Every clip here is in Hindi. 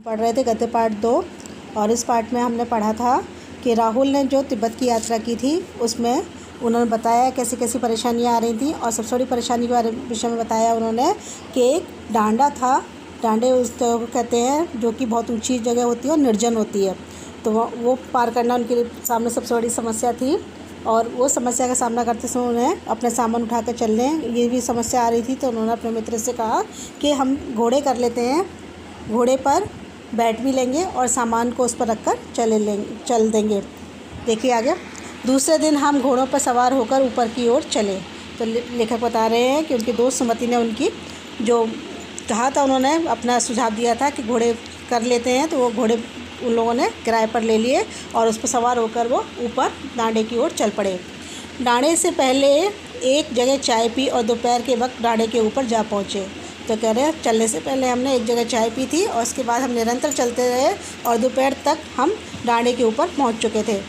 पढ़ रहे थे गद्य पाठ 2 और इस पाठ में हमने पढ़ा था कि राहुल ने जो तिब्बत की यात्रा की थी उसमें उन्होंने बताया कैसी कैसी परेशानियां आ रही थी और सबसे बड़ी परेशानी के विषय में बताया उन्होंने कि एक डांडा था। डांडे उस को कहते हैं जो कि बहुत ऊंची जगह होती है और निर्जन होती है, तो वो पार करना उनके सामने सबसे बड़ी समस्या थी और वो समस्या का सामना करते समय उन्हें अपने सामान उठा कर चलने ये भी समस्या आ रही थी। तो उन्होंने अपने मित्र से कहा कि हम घोड़े कर लेते हैं, घोड़े पर बैठ भी लेंगे और सामान को उस पर रखकर चल देंगे। देखिए आगे, दूसरे दिन हम घोड़ों पर सवार होकर ऊपर की ओर चले। तो लेखक बता रहे हैं कि उनकी दोस्त सुमति ने उनकी जो कहा था, उन्होंने अपना सुझाव दिया था कि घोड़े कर लेते हैं, तो वो घोड़े उन लोगों ने किराए पर ले लिए और उस पर सवार होकर वो ऊपर डांडे की ओर चल पड़े। डांडे से पहले एक जगह चाय पी और दोपहर के वक्त डांडे के ऊपर जा पहुँचे। तो कह रहे हैं चलने से पहले हमने एक जगह चाय पी थी और उसके बाद हम निरंतर चलते रहे और दोपहर तक हम डांडे के ऊपर पहुंच चुके थे।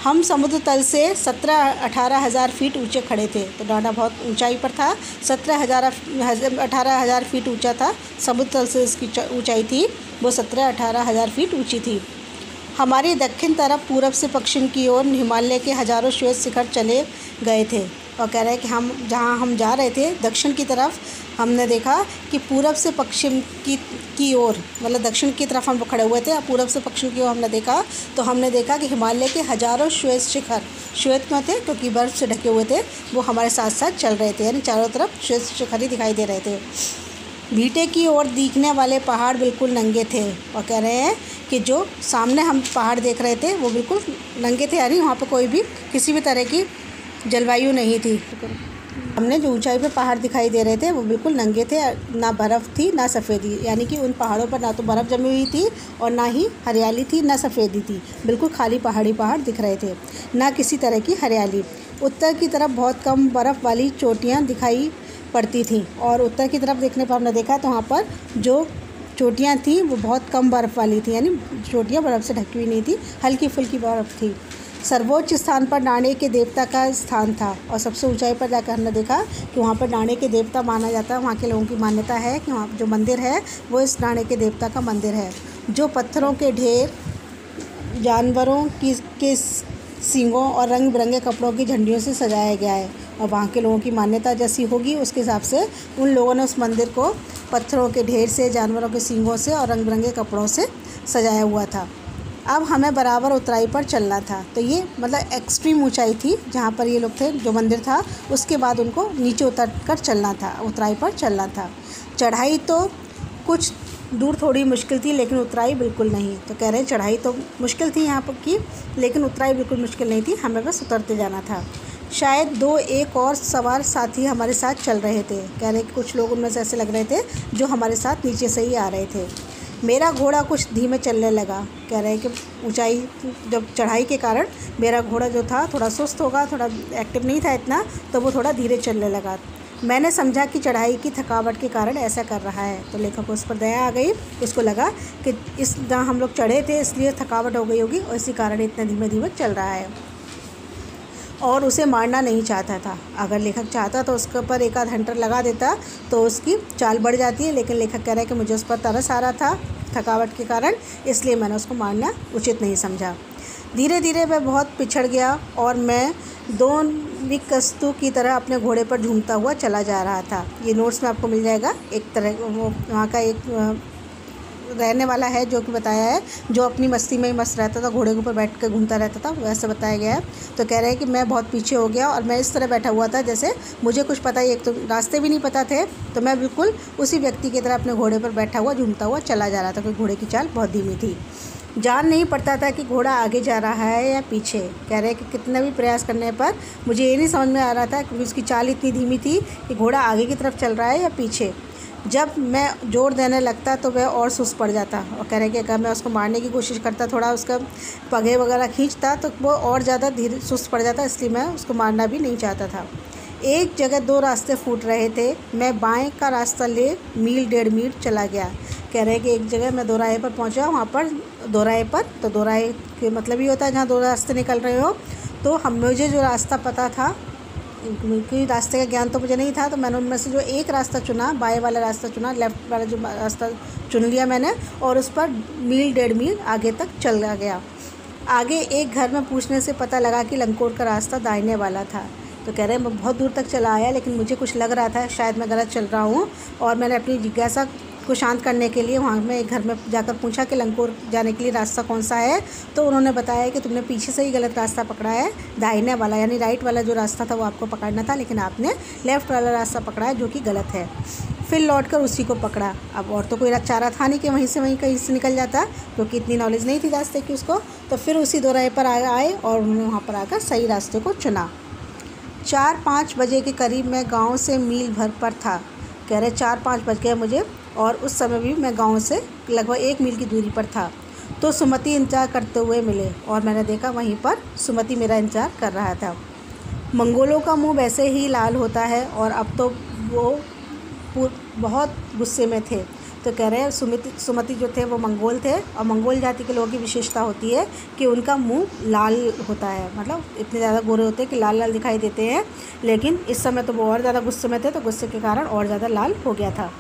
हम समुद्र तल से 17-18 हज़ार फीट ऊंचे खड़े थे। तो डांडा बहुत ऊंचाई पर था, 18 हज़ार फीट ऊंचा था। समुद्र तल से इसकी ऊंचाई थी वो 17-18 हज़ार फीट ऊंची थी। हमारी दक्षिण तरफ पूरब से पश्चिम की ओर हिमालय के हज़ारों श्वेत शिखर चले गए थे। और कह रहे हैं कि हम जहाँ हम जा रहे थे दक्षिण की तरफ, हमने देखा कि पूरब से पश्चिम की ओर, मतलब दक्षिण की तरफ हम खड़े हुए थे और पूरब से पश्चिम की ओर हमने देखा, तो हमने देखा कि हिमालय के हज़ारों श्वेत शिखर, श्वेत में थे क्योंकि बर्फ़ से ढके हुए थे, वो हमारे साथ साथ चल रहे थे, यानी चारों तरफ श्वेत शिखर ही दिखाई दे रहे थे। भीटे की ओर दिखने वाले पहाड़ बिल्कुल नंगे थे। और कह रहे हैं कि जो सामने हम पहाड़ देख रहे थे वो बिल्कुल नंगे थे, यानी वहाँ पर कोई भी किसी भी तरह की जलवायु नहीं थी। हमने जो ऊंचाई पे पहाड़ दिखाई दे रहे थे वो बिल्कुल नंगे थे, ना बर्फ़ थी ना सफ़ेदी, यानी कि उन पहाड़ों पर ना तो बर्फ़ जमी हुई थी और ना ही हरियाली थी ना सफ़ेदी थी, बिल्कुल खाली पहाड़ दिख रहे थे, ना किसी तरह की हरियाली। उत्तर की तरफ बहुत कम बर्फ़ वाली चोटियाँ दिखाई पड़ती थी और उत्तर की तरफ देखने पर हमने देखा तो वहाँ पर जो चोटियाँ थी वो बहुत कम बर्फ़ वाली थी, यानी चोटियाँ बर्फ़ से ढकी हुई नहीं थी, हल्की फुल्की बर्फ़ थी। सर्वोच्च स्थान पर डांडे के देवता का स्थान था और सबसे ऊंचाई पर जाकर हमने देखा कि वहाँ पर डांडे के देवता माना जाता है। वहाँ के लोगों की मान्यता है कि वहाँ जो मंदिर है वो इस डांडे के देवता का मंदिर है, जो पत्थरों के ढेर, जानवरों के सींगों और रंग बिरंगे कपड़ों की झंडियों से सजाया गया है। और वहाँ के लोगों की मान्यता जैसी होगी उसके हिसाब से उन लोगों ने उस मंदिर को पत्थरों के ढेर से, जानवरों के सींगों से और रंग बिरंगे कपड़ों से सजाया हुआ था। अब हमें बराबर ऊंचाई पर चलना था। तो ये मतलब एक्सट्रीम ऊंचाई थी जहाँ पर ये लोग थे, जो मंदिर था, उसके बाद उनको नीचे उतर कर चलना था, उतराई पर चलना था। चढ़ाई तो कुछ दूर थोड़ी मुश्किल थी लेकिन उतराई बिल्कुल नहीं। तो कह रहे हैं चढ़ाई तो मुश्किल थी यहाँ पर की, लेकिन उतराई बिल्कुल मुश्किल नहीं थी, हमें बस उतरते जाना था। शायद 2-1 और सवार साथी हमारे साथ चल रहे थे। कह रहे कि कुछ लोग उनमें से ऐसे लग रहे थे जो हमारे साथ नीचे से ही आ रहे थे। मेरा घोड़ा कुछ धीमे चलने लगा। कह रहे हैं कि ऊंचाई, जब चढ़ाई के कारण मेरा घोड़ा जो था थोड़ा सुस्त होगा, थोड़ा एक्टिव नहीं था इतना, तो वो थोड़ा धीरे चलने लगा। मैंने समझा कि चढ़ाई की थकावट के कारण ऐसा कर रहा है। तो लेखक को उस पर दया आ गई, उसको लगा कि इस जहाँ हम लोग चढ़े थे इसलिए थकावट हो गई होगी और इसी कारण इतना धीमे धीमे चल रहा है, और उसे मारना नहीं चाहता था। अगर लेखक चाहता तो उसके ऊपर एक आध हंटर लगा देता तो उसकी चाल बढ़ जाती है, लेकिन लेखक कह रहा है कि मुझे उस पर तरस आ रहा था थकावट के कारण, इसलिए मैंने उसको मारना उचित नहीं समझा। धीरे धीरे वह बहुत पिछड़ गया और मैं दोन विकस्तु की तरह अपने घोड़े पर झूमता हुआ चला जा रहा था। ये नोट्स में आपको मिल जाएगा। एक तरह वो वहाँ का एक रहने वाला है जो कि बताया है, जो अपनी मस्ती में ही मस्त रहता था, घोड़े के ऊपर बैठ कर घूमता रहता था, वैसे बताया गया है। तो कह रहे हैं कि मैं बहुत पीछे हो गया और मैं इस तरह बैठा हुआ था जैसे मुझे कुछ पता ही, एक तो रास्ते भी नहीं पता थे, तो मैं बिल्कुल उसी व्यक्ति की तरह अपने घोड़े पर बैठा हुआ झूमता हुआ चला जा रहा था, क्योंकि घोड़े की चाल बहुत धीमी थी। जान नहीं पड़ता था कि घोड़ा आगे जा रहा है या पीछे। कह रहे हैं कि कितना भी प्रयास करने पर मुझे ये नहीं समझ में आ रहा था क्योंकि उसकी चाल इतनी धीमी थी कि घोड़ा आगे की तरफ चल रहा है या पीछे। जब मैं जोर देने लगता तो वह और सुस्त पड़ जाता। और कह रहे कि अगर मैं उसको मारने की कोशिश करता, थोड़ा उसका पगे वगैरह खींचता, तो वो और ज़्यादा धीरे सुस्त पड़ जाता, इसलिए मैं उसको मारना भी नहीं चाहता था। एक जगह 2 रास्ते फूट रहे थे। मैं बाएं का रास्ता ले मील 1.5 मील चला गया। कह रहे हैं कि एक जगह मैं दोराहे पर पहुंचा, वहाँ पर दोराहे पर, तो दोराहे के मतलब ये होता है जहाँ 2 रास्ते निकल रहे हो। तो मुझे जो रास्ता पता था क्योंकि रास्ते का ज्ञान तो मुझे नहीं था, तो मैंने उनमें से जो एक रास्ता चुना, बाएं वाला रास्ता चुना, लेफ़्ट वाला जो रास्ता चुन लिया मैंने, और उस पर मील 1.5 मील आगे तक चला गया। आगे एक घर में पूछने से पता लगा कि लंकोर का रास्ता दाहिने वाला था। तो कह रहे हैं मैं बहुत दूर तक चला आया, लेकिन मुझे कुछ लग रहा था शायद मैं गलत चल रहा हूँ, और मैंने अपनी जिज्ञासा को शांत करने के लिए वहाँ में एक घर में जाकर पूछा कि लंकोर जाने के लिए रास्ता कौन सा है। तो उन्होंने बताया कि तुमने पीछे से ही गलत रास्ता पकड़ा है, दाहिने वाला यानी राइट वाला जो रास्ता था वो आपको पकड़ना था, लेकिन आपने लेफ़्ट वाला रास्ता पकड़ा है जो कि गलत है। फिर लौटकर उसी को पकड़ा। अब और तो कोई चारा था नहीं कि वहीं से कहीं से निकल जाता, क्योंकि इतनी नॉलेज नहीं थी रास्ते की उसको। तो फिर उसी दोराहे पर आए और उन्होंने वहाँ पर आकर सही रास्ते को चुना। 4-5 बजे के करीब मैं गांव से मील भर पर था। कह रहे 4-5 बज गए मुझे, और उस समय भी मैं गांव से लगभग 1 मील की दूरी पर था। तो सुमति इंतज़ार करते हुए मिले, और मैंने देखा वहीं पर सुमति मेरा इंतज़ार कर रहा था। मंगोलों का मुंह वैसे ही लाल होता है, और अब तो वो बहुत गुस्से में थे। तो कह रहे हैं सुमति जो थे वो मंगोल थे, और मंगोल जाति के लोगों की विशेषता होती है कि उनका मुंह लाल होता है, मतलब इतने ज़्यादा गोरे होते हैं कि लाल लाल दिखाई देते हैं। लेकिन इस समय तो वो और ज़्यादा गुस्से में थे, तो गुस्से के कारण और ज़्यादा लाल हो गया था।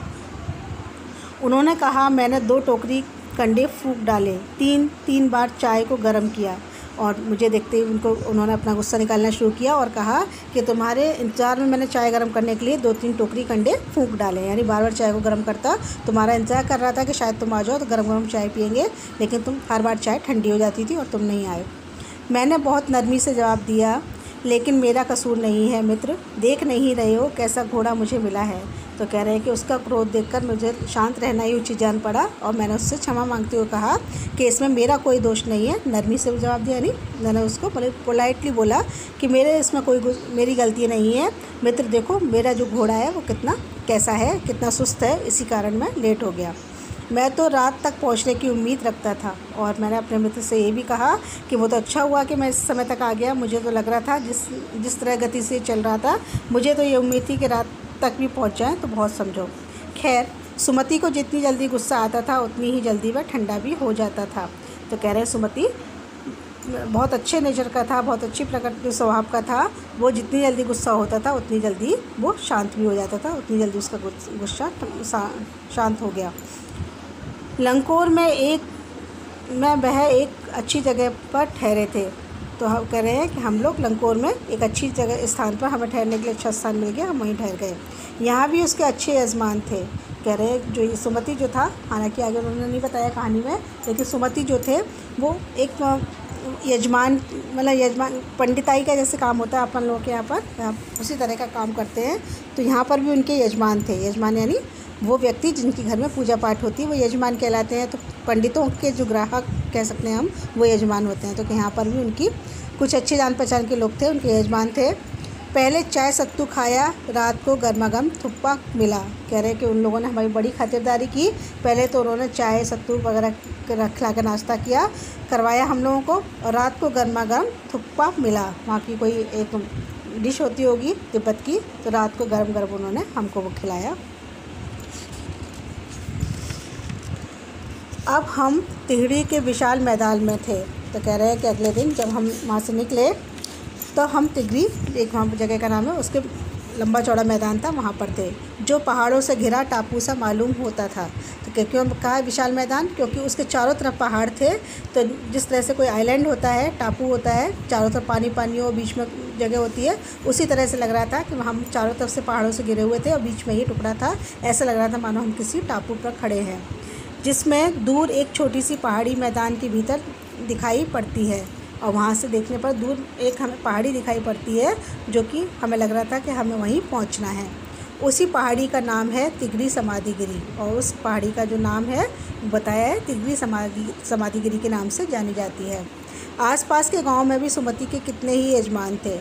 उन्होंने कहा मैंने 2 टोकरी कंडे फूंक डाले, 3 बार चाय को गर्म किया, और मुझे देखते ही उन्होंने अपना गुस्सा निकालना शुरू किया और कहा कि तुम्हारे इंतज़ार में मैंने चाय गर्म करने के लिए 2-3 टोकरी कंडे फूंक डाले, यानी बार बार चाय को गर्म करता। तुम्हारा इंतज़ार कर रहा था कि शायद तुम आ जाओ तो गर्म गर्म चाय पियेंगे, लेकिन तुम हर बार चाय ठंडी हो जाती थी और तुम नहीं आए। मैंने बहुत नरमी से जवाब दिया, लेकिन मेरा कसूर नहीं है मित्र, देख नहीं रहे हो कैसा घोड़ा मुझे मिला है। तो कह रहे हैं कि उसका क्रोध देखकर मुझे शांत रहना ही उचित जान पड़ा, और मैंने उससे क्षमा मांगते हुए कहा कि इसमें मेरा कोई दोष नहीं है। नरमी से जवाब दिया, नहीं, मैंने उसको पोलाइटली बोला कि मेरे इसमें मेरी गलती नहीं है मित्र, देखो मेरा जो घोड़ा है वो कैसा है, कितना सुस्त है, इसी कारण मैं लेट हो गया। मैं तो रात तक पहुंचने की उम्मीद रखता था, और मैंने अपने मित्र से ये भी कहा कि वो तो अच्छा हुआ कि मैं इस समय तक आ गया। मुझे तो लग रहा था जिस तरह गति से चल रहा था, मुझे तो ये उम्मीद थी कि रात तक भी पहुंच जाए तो बहुत समझो। खैर, सुमति को जितनी जल्दी गुस्सा आता था उतनी ही जल्दी वह ठंडा भी हो जाता था। तो कह रहे हैं सुमति बहुत अच्छे नेचर का था, बहुत अच्छी प्रकृति स्वभाव का था। वो जितनी जल्दी गुस्सा होता था उतनी जल्दी वो शांत भी हो जाता था, उतनी जल्दी उसका गुस्सा शांत हो गया। लंकोर में वह एक अच्छी जगह पर ठहरे थे। तो हम कह रहे हैं कि हम लोग लंकोर में एक अच्छी जगह स्थान पर हमें ठहरने के लिए अच्छा स्थान मिल गया, हम वहीं ठहर गए। यहाँ भी उसके अच्छे यजमान थे। कह रहे हैं जो ये सुमति जो था, हालांकि आगे उन्होंने नहीं बताया कहानी में, लेकिन सुमति जो थे वो एक यजमान पंडिताई का जैसे काम होता है अपन लोगों के यहाँ पर, उसी तरह का काम करते हैं। तो यहाँ पर भी उनके यजमान थे। यजमान यानी वो व्यक्ति जिनके घर में पूजा पाठ होती है वो यजमान कहलाते हैं। तो पंडितों के जो ग्राहक कह सकते हैं हम, वो यजमान होते हैं। तो यहाँ पर भी उनकी कुछ अच्छे जान पहचान के लोग थे, उनके यजमान थे। पहले चाय सत्तू खाया, रात को गर्मागर्म थुप्पा मिला। कह रहे हैं कि उन लोगों ने हमारी बड़ी खातिरदारी की। पहले तो उन्होंने चाय सत्तू वगैरह खिला कर नाश्ता करवाया हम लोगों को, और रात को गर्मागर्म थुप्पा मिला। वहाँ की कोई एक डिश होती होगी तिब्बत की, तो रात को गर्म गर्म उन्होंने हमको वो खिलाया। अब हम तिगड़ी के विशाल मैदान में थे। तो कह रहे हैं कि अगले दिन जब हम वहाँ से निकले तो हम तिगड़ी, एक वहाँ जगह का नाम है, उसके लंबा चौड़ा मैदान था, वहाँ पर थे, जो पहाड़ों से घिरा टापू सा मालूम होता था। तो क्यों कहा विशाल मैदान, क्योंकि उसके चारों तरफ पहाड़ थे। तो जिस तरह से कोई आइलैंड होता है, टापू होता है, चारों तरफ पानी पानी हो, बीच में जगह होती है, उसी तरह से लग रहा था कि हम चारों तरफ से पहाड़ों से घिरे हुए थे और बीच में ही टुकड़ा था। ऐसा लग रहा था मानो हम किसी टापू पर खड़े हैं, जिसमें दूर एक छोटी सी पहाड़ी मैदान के भीतर दिखाई पड़ती है। और वहाँ से देखने पर दूर एक हमें पहाड़ी दिखाई पड़ती है, जो कि हमें लग रहा था कि हमें वहीं पहुँचना है। उसी पहाड़ी का नाम है तिगड़ी समाधिगिरी, और उस पहाड़ी का जो नाम है बताया है तिगड़ी समाधिगिरी के नाम से जानी जाती है। आसपास के गांव में भी सुमति के कितने ही यजमान थे,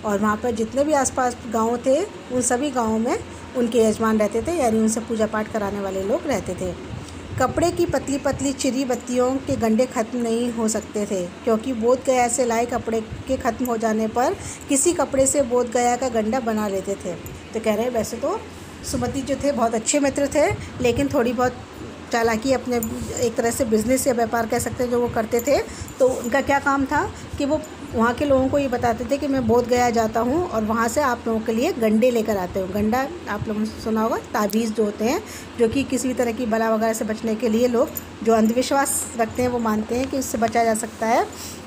और वहाँ पर जितने भी आसपास गांव थे उन सभी गाँवों में उनके यजमान रहते थे, यानी उनसे पूजा पाठ कराने वाले लोग रहते थे। कपड़े की पतली पतली चिरी बत्तियों के गंडे ख़त्म नहीं हो सकते थे, क्योंकि बोध गया से लाए कपड़े के ख़त्म हो जाने पर किसी कपड़े से बोध गया का गंडा बना लेते थे। तो कह रहे हैं वैसे तो सुमति जो थे बहुत अच्छे मित्र थे, लेकिन थोड़ी बहुत चालाकी अपने एक तरह से बिज़नेस या व्यापार कह सकते हैं जो वो करते थे। तो उनका क्या काम था कि वो वहाँ के लोगों को ये बताते थे कि मैं बोध गया जाता हूँ और वहाँ से आप लोगों के लिए गंडे लेकर आते हूँ। गंडा आप लोगों ने सुना होगा, ताबीज़ जो होते हैं, जो कि किसी भी तरह की बला वगैरह से बचने के लिए लोग जो अंधविश्वास रखते हैं वो मानते हैं कि उससे बचा जा सकता है।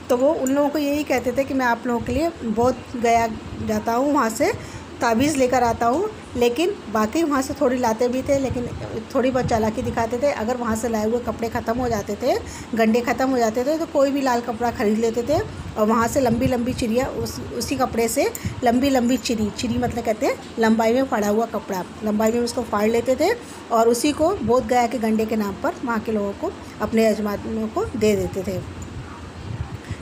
तो वो उन लोगों को यही कहते थे कि मैं आप लोगों के लिए बोध गया जाता हूँ, वहाँ से ताबीज़ लेकर आता हूँ। लेकिन बाकी वहाँ से थोड़ी लाते भी थे, लेकिन थोड़ी बहुत चालाकी दिखाते थे। अगर वहाँ से लाए हुए कपड़े ख़त्म हो जाते थे, गंडे ख़त्म हो जाते थे, तो कोई भी लाल कपड़ा ख़रीद लेते थे और वहाँ से लंबी लंबी चिड़िया उसी कपड़े से लंबी लंबी चिड़ी मतलब कहते हैं लंबाई में फाड़ा हुआ कपड़ा, लंबाई में उसको फाड़ लेते थे और उसी को बोध गया के गंडे के नाम पर वहाँ के लोगों को, अपने यजमानों को दे देते थे।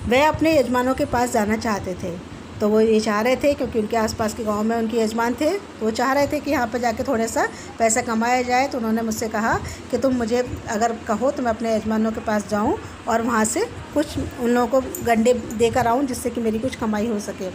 वह अपने यजमानों के पास जाना चाहते थे, तो वो ये चाह रहे थे, क्योंकि उनके आसपास के गांव में उनके यजमान थे, तो वो चाह रहे थे कि यहाँ पर जाके थोड़ा सा पैसा कमाया जाए। तो उन्होंने मुझसे कहा कि तुम मुझे अगर कहो तो मैं अपने यजमानों के पास जाऊँ और वहाँ से कुछ उन लोगों को गंडे देकर आऊँ, जिससे कि मेरी कुछ कमाई हो सके।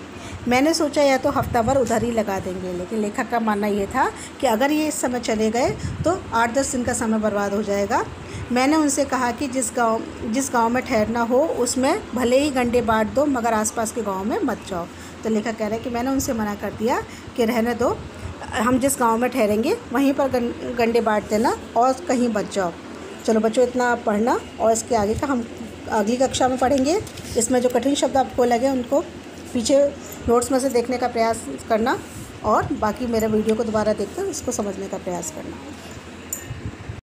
मैंने सोचा या तो हफ्ता भर उधर ही लगा देंगे, लेकिन लेखक का मानना ये था कि अगर ये इस समय चले गए तो 8-10 दिन का समय बर्बाद हो जाएगा। मैंने उनसे कहा कि जिस गांव में ठहरना हो उसमें भले ही गंडे बांट दो, मगर आसपास के गांव में मत जाओ। तो लेखक कह रहे हैं कि मैंने उनसे मना कर दिया कि रहने दो, हम जिस गांव में ठहरेंगे वहीं पर गंडे बांट देना और कहीं मत जाओ। चलो बच्चों, इतना आप पढ़ना और इसके आगे का हम अगली कक्षा में पढ़ेंगे। इसमें जो कठिन शब्द आपको लगे उनको पीछे नोट्स में से देखने का प्रयास करना और बाकी मेरे वीडियो को दोबारा देखकर उसको समझने का प्रयास करना।